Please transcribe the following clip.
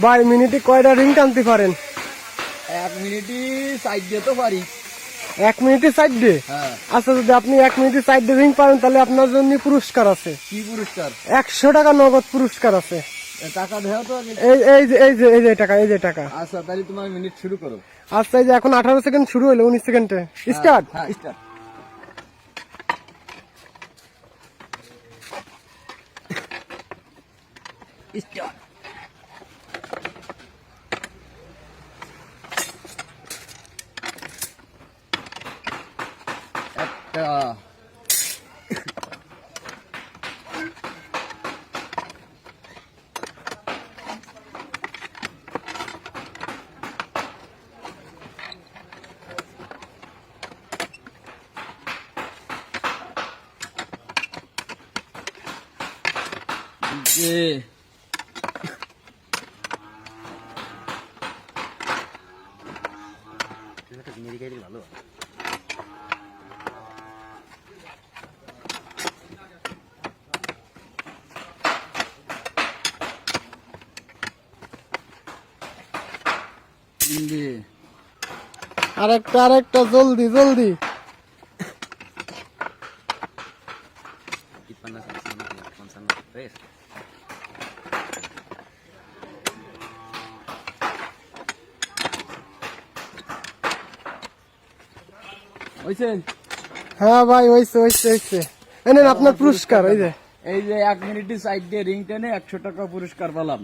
ভাই মিনিটে কয়টা রিং টানতে পারেন? 1 মিনিটই সাইড দিয়ে তো পারি। 1 মিনিটে 4 ডে? হ্যাঁ। আচ্ছা, যদি আপনি 1 মিনিটে 4 ডে রিং পারেন তাহলে আপনার জন্য পুরস্কার আছে। কি পুরস্কার? 100 টাকা নগদ পুরস্কার আছে। টাকা দেও তো আগে। এই যে টাকা, এই যে টাকা। আচ্ছা, তাহলে তোমার মিনিট শুরু করো। আচ্ছা, এই যে এখন 18 সেকেন্ড শুরু হলো, 19 সেকেন্ডে স্টার্ট। হ্যাঁ, স্টার্ট। স্টার্ট। একটা যে ভালো আরেকটা জলদি জলদি। হইছে? হ্যাঁ ভাই, হইছে। এই নেন আপনার পুরস্কার। এই যে 1 মিনিটে সাইড দিয়ে রিং টেনে 100 টাকা পুরস্কার পেলাম।